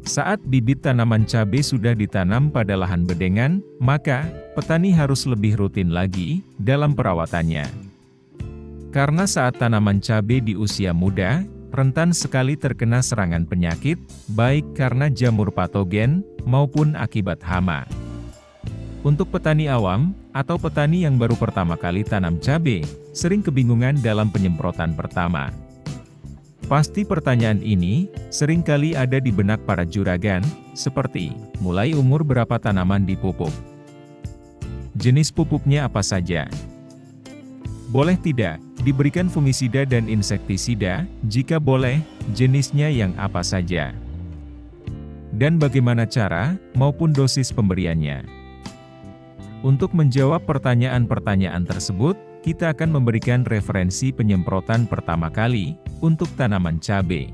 Saat bibit tanaman cabai sudah ditanam pada lahan bedengan, maka petani harus lebih rutin lagi dalam perawatannya. Karena saat tanaman cabai di usia muda, rentan sekali terkena serangan penyakit, baik karena jamur patogen maupun akibat hama. Untuk petani awam, atau petani yang baru pertama kali tanam cabai, sering kebingungan dalam penyemprotan pertama. Pasti pertanyaan ini sering kali ada di benak para juragan, seperti, mulai umur berapa tanaman dipupuk? Jenis pupuknya apa saja? Boleh tidak diberikan fungisida dan insektisida? Jika boleh, jenisnya yang apa saja? Dan bagaimana cara maupun dosis pemberiannya? Untuk menjawab pertanyaan-pertanyaan tersebut, kita akan memberikan referensi penyemprotan pertama kali untuk tanaman cabai.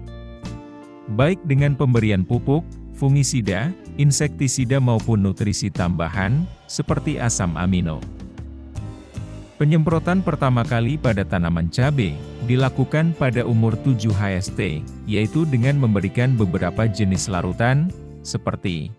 Baik dengan pemberian pupuk, fungisida, insektisida maupun nutrisi tambahan, seperti asam amino. Penyemprotan pertama kali pada tanaman cabai dilakukan pada umur 7 HST, yaitu dengan memberikan beberapa jenis larutan, seperti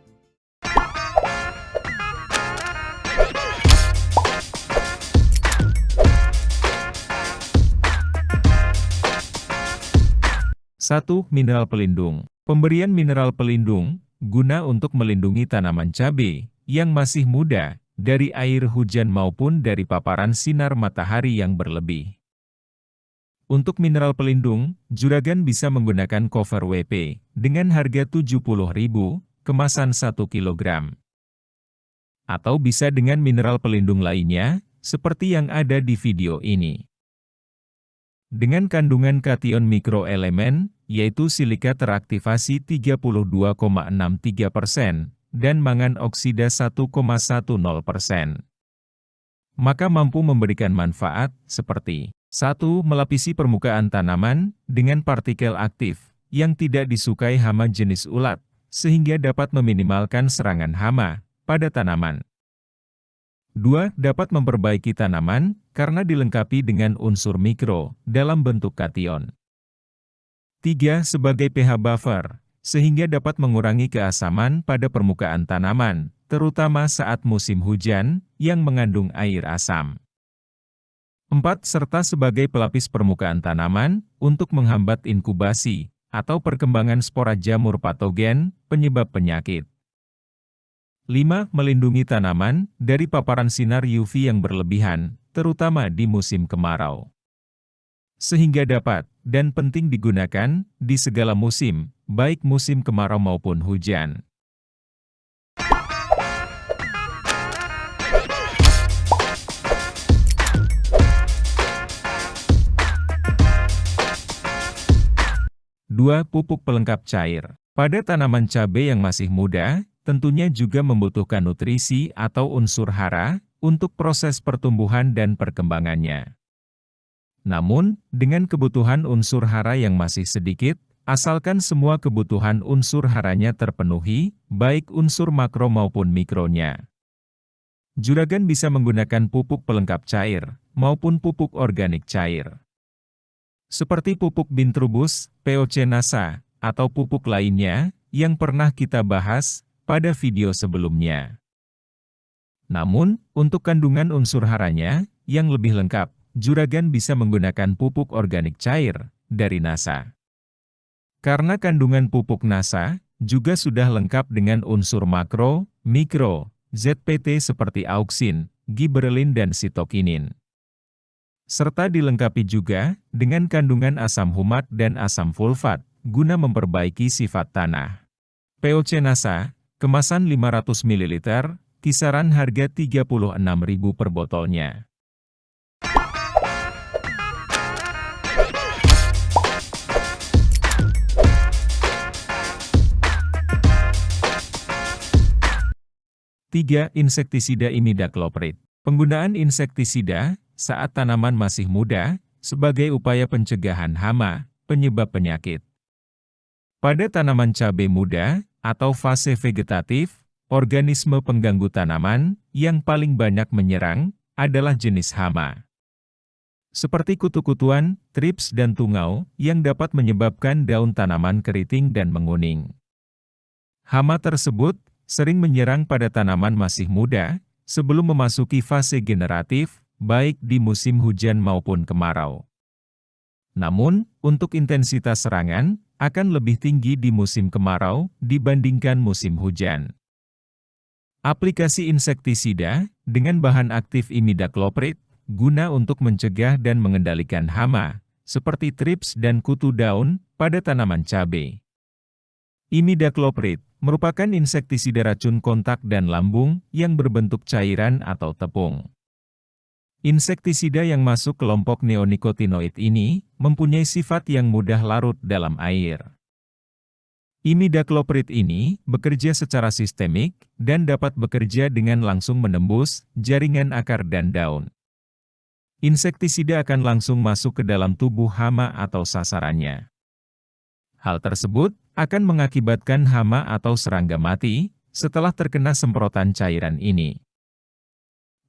1. Mineral pelindung. Pemberian mineral pelindung, guna untuk melindungi tanaman cabai yang masih muda, dari air hujan maupun dari paparan sinar matahari yang berlebih. Untuk mineral pelindung, juragan bisa menggunakan cover WP, dengan harga Rp70.000, kemasan 1 kg. Atau bisa dengan mineral pelindung lainnya, seperti yang ada di video ini. Dengan kandungan kation mikroelemen, yaitu silika teraktivasi 32,63% dan mangan oksida 1,10%. Maka mampu memberikan manfaat seperti 1. Melapisi permukaan tanaman dengan partikel aktif yang tidak disukai hama jenis ulat, sehingga dapat meminimalkan serangan hama pada tanaman. 2. Dapat memperbaiki tanaman karena dilengkapi dengan unsur mikro dalam bentuk kation. 3. Sebagai pH buffer, sehingga dapat mengurangi keasaman pada permukaan tanaman, terutama saat musim hujan yang mengandung air asam. 4. Serta sebagai pelapis permukaan tanaman untuk menghambat inkubasi atau perkembangan spora jamur patogen penyebab penyakit. 5. Melindungi tanaman dari paparan sinar UV yang berlebihan, terutama di musim kemarau. Sehingga dapat dan penting digunakan di segala musim, baik musim kemarau maupun hujan. Dua. Pupuk pelengkap cair. Pada tanaman cabai yang masih muda, tentunya juga membutuhkan nutrisi atau unsur hara untuk proses pertumbuhan dan perkembangannya. Namun, dengan kebutuhan unsur hara yang masih sedikit, asalkan semua kebutuhan unsur haranya terpenuhi, baik unsur makro maupun mikronya. Juragan bisa menggunakan pupuk pelengkap cair, maupun pupuk organik cair. Seperti pupuk Bintrubus, POC NASA, atau pupuk lainnya, yang pernah kita bahas pada video sebelumnya. Namun, untuk kandungan unsur haranya, yang lebih lengkap, juragan bisa menggunakan pupuk organik cair dari NASA. Karena kandungan pupuk NASA juga sudah lengkap dengan unsur makro, mikro, ZPT seperti auksin, giberelin dan sitokinin. Serta dilengkapi juga dengan kandungan asam humat dan asam sulfat guna memperbaiki sifat tanah. POC NASA, kemasan 500 ml, kisaran harga Rp36.000 per botolnya. Tiga. Insektisida imidacloprid. Penggunaan insektisida saat tanaman masih muda sebagai upaya pencegahan hama penyebab penyakit. Pada tanaman cabai muda atau fase vegetatif, organisme pengganggu tanaman yang paling banyak menyerang adalah jenis hama. Seperti kutu-kutuan, trips dan tungau yang dapat menyebabkan daun tanaman keriting dan menguning. Hama tersebut sering menyerang pada tanaman masih muda, sebelum memasuki fase generatif, baik di musim hujan maupun kemarau. Namun, untuk intensitas serangan, akan lebih tinggi di musim kemarau dibandingkan musim hujan. Aplikasi insektisida dengan bahan aktif imidacloprid guna untuk mencegah dan mengendalikan hama, seperti trips dan kutu daun, pada tanaman cabai. Imidacloprid merupakan insektisida racun kontak dan lambung yang berbentuk cairan atau tepung. Insektisida yang masuk kelompok neonikotinoid ini mempunyai sifat yang mudah larut dalam air. Imidacloprid ini bekerja secara sistemik dan dapat bekerja dengan langsung menembus jaringan akar dan daun. Insektisida akan langsung masuk ke dalam tubuh hama atau sasarannya. Hal tersebut akan mengakibatkan hama atau serangga mati setelah terkena semprotan cairan ini.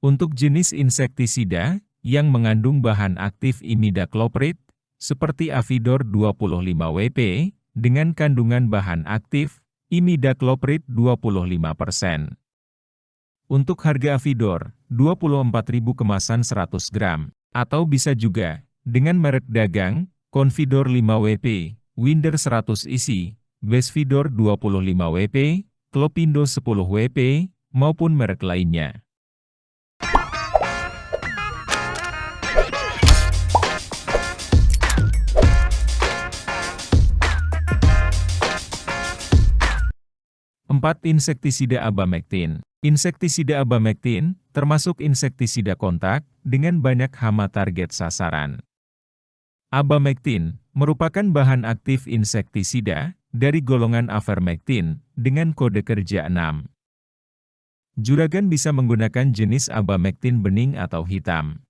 Untuk jenis insektisida yang mengandung bahan aktif imidacloprid, seperti Avidor 25WP, dengan kandungan bahan aktif imidacloprid 25%. Untuk harga Avidor, 24.000 kemasan 100 gram, atau bisa juga dengan merek dagang, Convidor 5WP, Winder 100 isi, Bestvidor 25WP, Clopindo 10WP, maupun merek lainnya. Insektisida abamektin. Insektisida abamektin termasuk insektisida kontak dengan banyak hama target sasaran. Abamektin merupakan bahan aktif insektisida dari golongan avermektin dengan kode kerja 6. Juragan bisa menggunakan jenis abamektin bening atau hitam.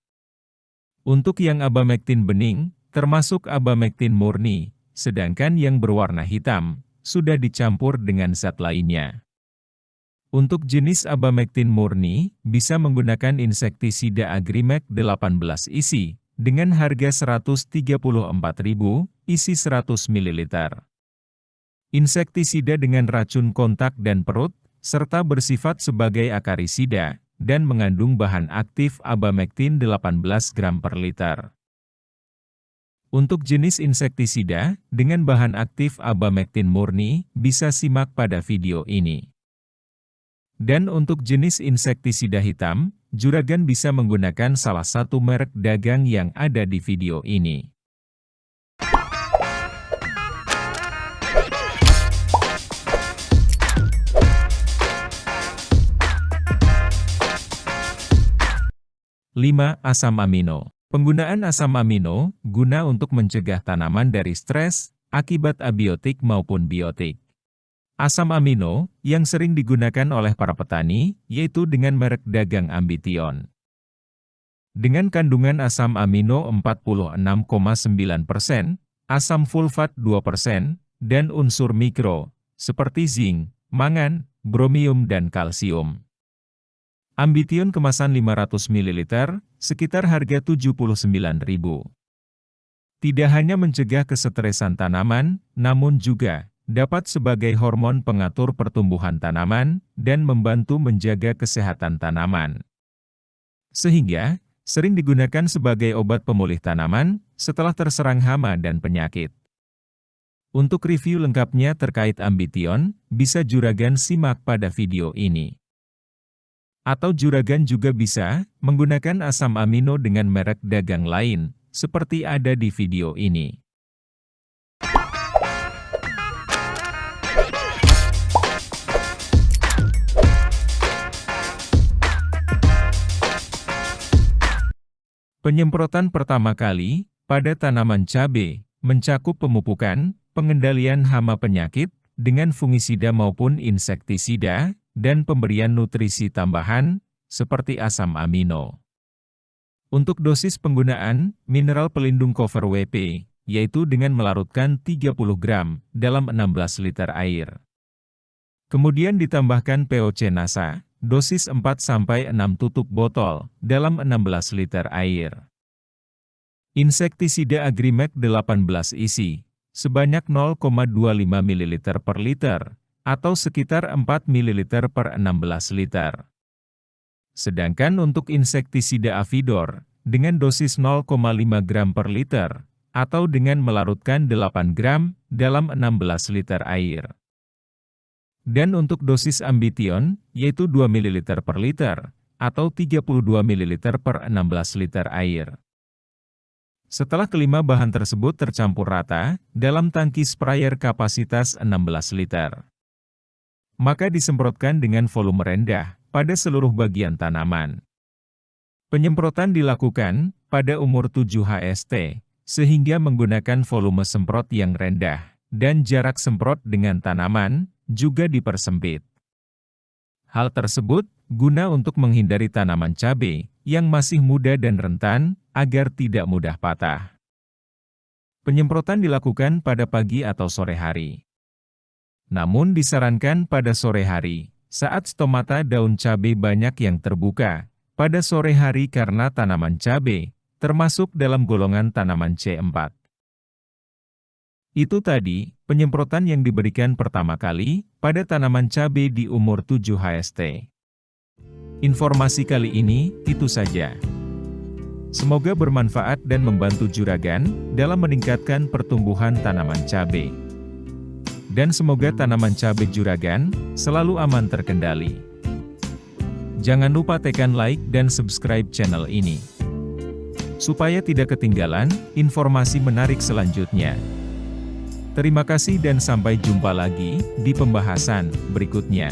Untuk yang abamektin bening, termasuk abamektin murni, sedangkan yang berwarna hitam sudah dicampur dengan zat lainnya. Untuk jenis abamektin murni, bisa menggunakan insektisida Agrimek 18 isi, dengan harga 134.000, isi 100 ml. Insektisida dengan racun kontak dan perut, serta bersifat sebagai akarisida, dan mengandung bahan aktif abamektin 18 gram per liter. Untuk jenis insektisida dengan bahan aktif abamektin murni, bisa simak pada video ini. Dan untuk jenis insektisida hitam, juragan bisa menggunakan salah satu merek dagang yang ada di video ini. Asam amino. Penggunaan asam amino guna untuk mencegah tanaman dari stres akibat abiotik maupun biotik. Asam amino yang sering digunakan oleh para petani yaitu dengan merek dagang Ambition. Dengan kandungan asam amino 46,9%, asam fulfat 2%, dan unsur mikro seperti zinc, mangan, bromium dan kalsium. Ambition kemasan 500 ml, sekitar harga 79.000. Tidak hanya mencegah kesetresan tanaman, namun juga dapat sebagai hormon pengatur pertumbuhan tanaman dan membantu menjaga kesehatan tanaman. Sehingga, sering digunakan sebagai obat pemulih tanaman setelah terserang hama dan penyakit. Untuk review lengkapnya terkait Ambition, bisa juragan simak pada video ini. Atau juragan juga bisa menggunakan asam amino dengan merek dagang lain, seperti ada di video ini. Penyemprotan pertama kali pada tanaman cabai mencakup pemupukan, pengendalian hama penyakit, dengan fungisida maupun insektisida, dan pemberian nutrisi tambahan, seperti asam amino. Untuk dosis penggunaan, mineral pelindung Cover WP, yaitu dengan melarutkan 30 gram dalam 16 liter air. Kemudian ditambahkan POC NASA, dosis 4-6 tutup botol dalam 16 liter air. Insektisida Agrimek 18 isi, sebanyak 0,25 ml per liter, atau sekitar 4 ml per 16 liter. Sedangkan untuk insektisida Avidor, dengan dosis 0,5 gram per liter, atau dengan melarutkan 8 gram dalam 16 liter air. Dan untuk dosis Ambition, yaitu 2 ml per liter, atau 32 ml per 16 liter air. Setelah kelima bahan tersebut tercampur rata, dalam tangki sprayer kapasitas 16 liter, maka disemprotkan dengan volume rendah pada seluruh bagian tanaman. Penyemprotan dilakukan pada umur 7 HST, sehingga menggunakan volume semprot yang rendah, dan jarak semprot dengan tanaman juga dipersempit. Hal tersebut guna untuk menghindari tanaman cabai yang masih muda dan rentan, agar tidak mudah patah. Penyemprotan dilakukan pada pagi atau sore hari. Namun disarankan pada sore hari, saat stomata daun cabai banyak yang terbuka, pada sore hari karena tanaman cabai termasuk dalam golongan tanaman C4. Itu tadi, penyemprotan yang diberikan pertama kali pada tanaman cabai di umur 7 HST. Informasi kali ini, itu saja. Semoga bermanfaat dan membantu Juragan dalam meningkatkan pertumbuhan tanaman cabai. Dan semoga tanaman cabai Juragan selalu aman terkendali. Jangan lupa tekan like dan subscribe channel ini, supaya tidak ketinggalan informasi menarik selanjutnya. Terima kasih dan sampai jumpa lagi di pembahasan berikutnya.